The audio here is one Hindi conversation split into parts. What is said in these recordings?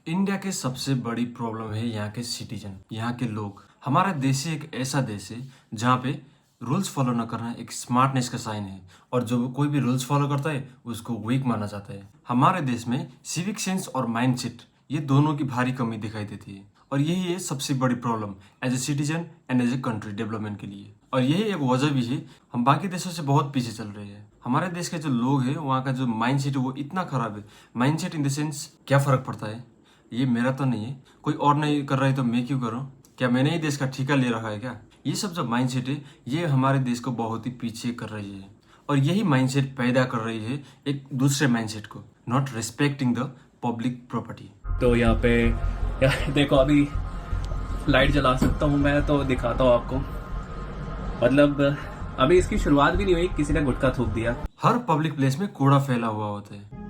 इंडिया के सबसे बड़ी प्रॉब्लम है यहाँ के सिटीजन, यहाँ के लोग। हमारा देश ही एक ऐसा देश है जहाँ पे रूल्स फॉलो न करना एक स्मार्टनेस का साइन है, और जो कोई भी रूल्स फॉलो करता है उसको वीक माना जाता है। हमारे देश में सिविक सेंस और माइंडसेट ये दोनों की भारी कमी दिखाई देती है, और यही है सबसे बड़ी problem as a citizen and as a country development के लिए। और यही एक वजह भी है हम बाकी देशों से बहुत पीछे चल रहे हैं। हमारे देश के जो लोग हैं वहाँ का जो माइंडसेट है वो इतना खराब है। माइंडसेट इन द सेंस क्या फ़र्क पड़ता है, ये मेरा तो नहीं है, कोई और नहीं कर रहा है तो मैं क्यों करूं, क्या मैंने ही देश का ठेका ले रखा है क्या। ये सब जो माइंडसेट है ये हमारे देश को बहुत ही पीछे कर रही है, और यही माइंडसेट पैदा कर रही है एक दूसरे माइंडसेट को, not respecting the public property. तो यहाँ पे यार देखो, अभी लाइट जला सकता हूँ मैं, तो दिखाता हूँ आपको। मतलब अभी इसकी शुरुआत भी नहीं हुई, किसी ने गुटखा थूक दिया। हर पब्लिक प्लेस में कूड़ा फैला हुआ होता है।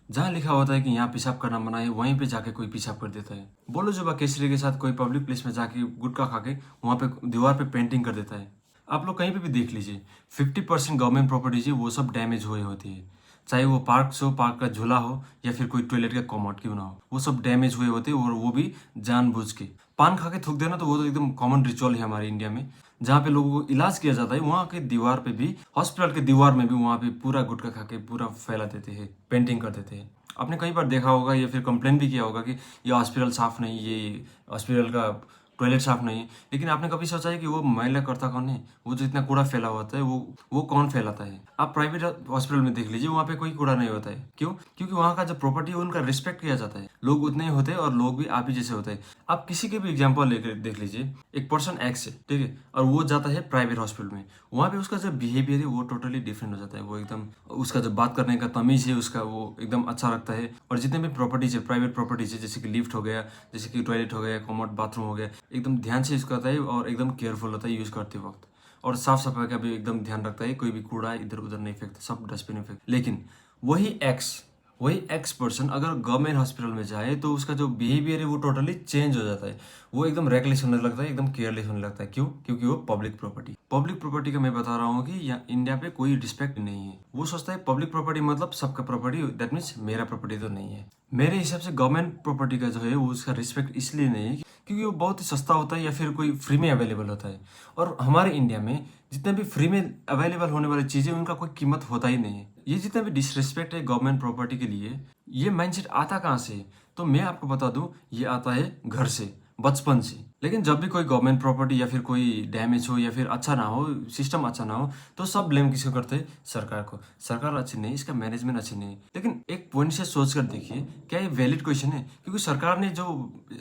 जहाँ लिखा होता है कि यहाँ पेशाब करना मना है, वहीं पे जाके कोई पेशाब कर देता है। बोलो जुबा केसरी के साथ कोई पब्लिक प्लेस में जाके गुटखा खा के वहाँ पे दीवार पे पेंटिंग कर देता है। आप लोग कहीं पे भी देख लीजिए, 50% गवर्नमेंट प्रॉपर्टीज है वो सब डैमेज हुए होती है। चाहे वो पार्क हो, पार्क का झूला हो, या फिर कोई टॉयलेट का कॉमोड क्यों ना हो, वो सब डैमेज हुए होते हैं, और वो भी जानबूझ के। पान खा के थूक देना तो वो तो एकदम कॉमन रिचुअल है हमारे इंडिया में। जहाँ पे लोगों को इलाज किया जाता है वहाँ के दीवार पे भी, हॉस्पिटल के दीवार में भी वहाँ पे पूरा गुटखा खा के पूरा फैला देते हैं, पेंटिंग कर देते हैं। आपने कई बार देखा होगा या फिर कंप्लेन भी किया होगा कि ये हॉस्पिटल साफ नहीं, ये हॉस्पिटल का टॉयलेट साफ नहीं है। लेकिन आपने कभी सोचा है कि वो मैला करता कौन है, वो जो इतना कूड़ा फैला होता है वो कौन फैलाता है। आप प्राइवेट हॉस्पिटल में देख लीजिए, वहाँ पे कोई कूड़ा नहीं होता है। क्यों? क्योंकि वहाँ का जो प्रॉपर्टी है उनका रिस्पेक्ट किया जाता है। लोग उतने ही होते हैं और लोग भी आप ही जैसे होते हैं। आप किसी के भी एग्जाम्पल लेकर देख लीजिए, एक पर्सन एक्स है, ठीक है, और वो जाता है प्राइवेट हॉस्पिटल में। वहाँ पे उसका जो बिहेवियर है वो टोटली डिफरेंट हो जाता है। वो एकदम, उसका जो बात करने का तमीज है उसका वो एकदम अच्छा रखता है। और जितने भी प्रॉपर्टीज है, प्राइवेट प्रॉपर्टीज है, जैसे कि लिफ्ट हो गया, जैसे कि टॉयलेट हो गया, कॉमोड बाथरूम हो गया, एकदम ध्यान से यूज करता है और एकदम केयरफुल होता है यूज करते वक्त। और साफ सफाई का भी एकदम ध्यान रखता है, कोई भी कूड़ा इधर उधर नहीं फेंकता, सब डस्टबिन में फेंकता। लेकिन वही एक्स पर्सन अगर गवर्नमेंट हॉस्पिटल में जाए तो उसका जो बिहेवियर है वो टोटली चेंज हो जाता है। वो एकदम रेकलेस होने लगता है, एकदम केयरलेस होने लगता है। क्यों? क्योंकि वो पब्लिक प्रॉपर्टी का मैं बता रहा हूँ कि यहाँ इंडिया पे कोई रिस्पेक्ट नहीं है। वो सोचता है पब्लिक प्रॉपर्टी मतलब सबका प्रॉपर्टी, दैट मीन्स मेरा प्रॉपर्टी तो नहीं है। मेरे हिसाब से गवर्नमेंट प्रॉपर्टी का जो है वो उसका रिस्पेक्ट इसलिए नहीं है क्योंकि वो बहुत ही सस्ता होता है या फिर कोई फ्री में अवेलेबल होता है। और हमारे इंडिया में जितने भी फ्री में अवेलेबल होने वाली चीज़ें उनका कोई कीमत होता ही नहीं है। ये जितना भी डिसरिस्पेक्ट है गवर्नमेंट प्रॉपर्टी के लिए, ये माइंडसेट आता कहाँ से? तो मैं आपको बता दूं, ये आता है घर से, बचपन से। लेकिन जब भी कोई गवर्नमेंट प्रॉपर्टी या फिर कोई डैमेज हो या फिर अच्छा ना हो, सिस्टम अच्छा ना हो, तो सब ब्लेम किसको करते हैं? सरकार को। सरकार अच्छी नहीं, इसका मैनेजमेंट अच्छी नहीं। लेकिन एक पॉइंट से सोच कर देखिए, क्या ये वैलिड क्वेश्चन है? क्योंकि सरकार ने जो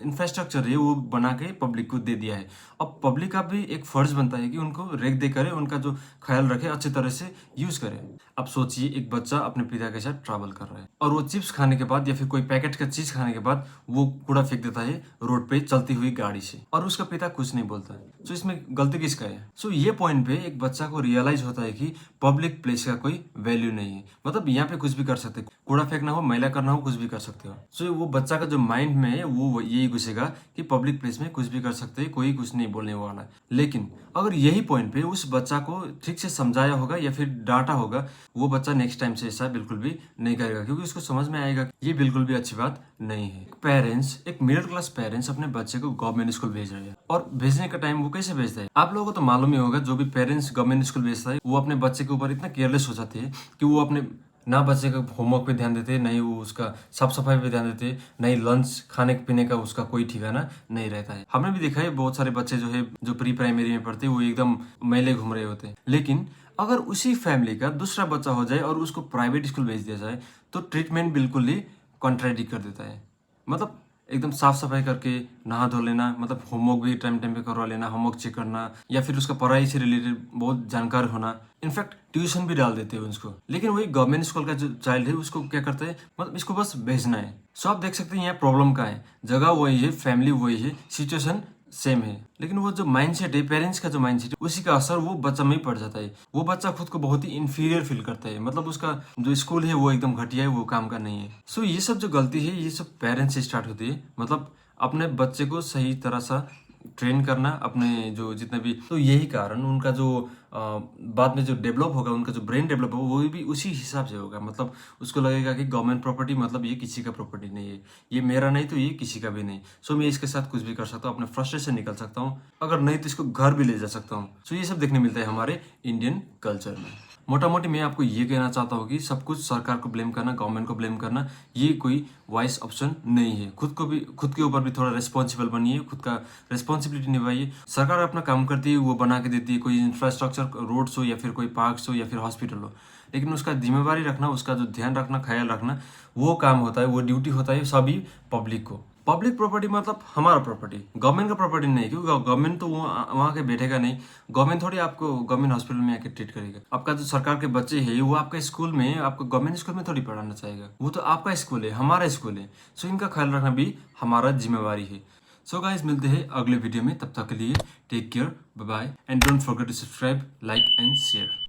इंफ्रास्ट्रक्चर है वो बना के पब्लिक को दे दिया है। अब पब्लिक का भी एक फर्ज बनता है कि उनको रेख दे करे, उनका जो ख्याल रखे, अच्छी तरह से यूज करे। अब सोचिए, एक बच्चा अपने पिता के साथ ट्रैवल कर रहा है और वो चिप्स खाने के बाद या फिर कोई पैकेट का चीज खाने के बाद वो कूड़ा फेंक देता है रोड पे चलती हुई गाड़ी से, और उसका पिता कुछ नहीं बोलता है। सो इसमें गलती किसका है? सो ये पॉइंट पे एक बच्चा को रियलाइज होता है कि पब्लिक प्लेस का कोई वैल्यू नहीं है। मतलब यहाँ पे कुछ भी कर सकते, कूड़ा फेंकना हो, मैला करना हो, कुछ भी कर सकते हो। सो वो बच्चा का जो माइंड में है वो यही घुसेगा कि पब्लिक प्लेस में कुछ भी कर सकते हैं, कोई कुछ नहीं बोलने वाला है। लेकिन अगर यही पॉइंट पे उस बच्चा को ठीक से समझाया होगा या फिर डांटा होगा, वो बच्चा नेक्स्ट टाइम से ऐसा बिल्कुल भी नहीं करेगा, क्योंकि उसको समझ में आएगा कि ये बिल्कुल भी अच्छी बात नहीं है। पेरेंट्स, एक मिडिल क्लास पेरेंट्स अपने बच्चे को गवर्नमेंट स्कूल भेज रहे हैं, और भेजने का टाइम वो कैसे भेजता है? आप लोगों को तो मालूम ही होगा, जो भी पेरेंट्स गवर्नमेंट स्कूल भेजता है वो अपने बच्चे के ऊपर इतना केयरलेस हो जाते हैं कि वो अपने ना बच्चे का होमवर्क पे ध्यान देते, नहीं वो उसका साफ सफाई पे ध्यान देते, नहीं लंच खाने पीने का उसका कोई ठिकाना नहीं रहता है। हमने भी देखा है बहुत सारे बच्चे जो है जो प्री प्राइमरी में पढ़ते हैं वो एकदम मैले घूम रहे होते हैं। लेकिन अगर उसी फैमिली का दूसरा बच्चा हो जाए और उसको प्राइवेट स्कूल भेज दिया जाए तो ट्रीटमेंट बिल्कुल ही कॉन्ट्राडिक्ट कर देता है। मतलब एकदम साफ सफाई करके नहा धो लेना, मतलब होमवर्क भी टाइम टाइम पे करवा लेना, होमवर्क चेक करना, या फिर उसका पढ़ाई से रिलेटेड बहुत जानकार होना, इनफैक्ट ट्यूशन भी डाल देते हैं उसको। लेकिन वही गवर्नमेंट स्कूल का जो चाइल्ड है उसको क्या करते हैं, मतलब इसको बस भेजना है। सो आप देख सकते हैं यहाँ प्रॉब्लम का है, जगह वही है, फैमिली वही है, सिचुएशन सेम है, लेकिन वो जो माइंडसेट है, पेरेंट्स का जो माइंडसेट है, उसी का असर वो बच्चा में ही पड़ जाता है। वो बच्चा खुद को बहुत ही इंफीरियर फील करता है, मतलब उसका जो स्कूल है वो एकदम घटिया है, वो काम का नहीं है। ये सब जो गलती है ये सब पेरेंट्स से स्टार्ट होती है। मतलब अपने बच्चे को सही तरह सा ट्रेन करना अपने जो जितने भी, तो यही कारण उनका जो बाद में जो डेवलप होगा, उनका जो ब्रेन डेवलप होगा वो भी उसी हिसाब से होगा। मतलब उसको लगेगा कि गवर्नमेंट प्रॉपर्टी मतलब ये किसी का प्रॉपर्टी नहीं है, ये मेरा नहीं तो ये किसी का भी नहीं, सो मैं इसके साथ कुछ भी कर सकता हूँ, अपने फ्रस्ट्रेशन निकल सकता हूँ, अगर नहीं तो इसको घर भी ले जा सकता हूँ। सो ये सब देखने मिलता है हमारे इंडियन कल्चर में। मोटा मोटी मैं आपको ये कहना चाहता हूँ कि सब कुछ सरकार को ब्लेम करना, गवर्नमेंट को ब्लेम करना, ये कोई वाइस ऑप्शन नहीं है। खुद के ऊपर भी थोड़ा रिस्पॉन्सिबल बनिए, खुद का रिस्पॉन्सिबिलिटी निभाइए। सरकार अपना काम करती है, वो बना के देती है, कोई इंफ्रास्ट्रक्चर, रोड्स हो या फिर कोई पार्क्स हो या फिर हॉस्पिटल हो, लेकिन उसका जिम्मेवारी रखना, उसका जो ध्यान रखना, ख्याल रखना, वो काम होता है, वो ड्यूटी होता है सभी पब्लिक को। पब्लिक प्रॉपर्टी मतलब हमारा प्रॉपर्टी, गवर्नमेंट का प्रॉपर्टी नहीं, क्योंकि गवर्नमेंट तो वहाँ के बैठेगा नहीं। गवर्नमेंट थोड़ी आपको गवर्नमेंट हॉस्पिटल में आके ट्रीट करेगा। आपका जो सरकार के बच्चे हैं वो आपका स्कूल में, आपको गवर्नमेंट स्कूल में थोड़ी पढ़ाना चाहेगा, वो तो आपका स्कूल है, हमारा स्कूल है। सो इनका ख्याल रखना भी हमारा जिम्मेवारी है। सो गाइस, मिलते हैं अगले वीडियो में, तब तक के लिए take care, bye bye, and don't forget to subscribe, like and share.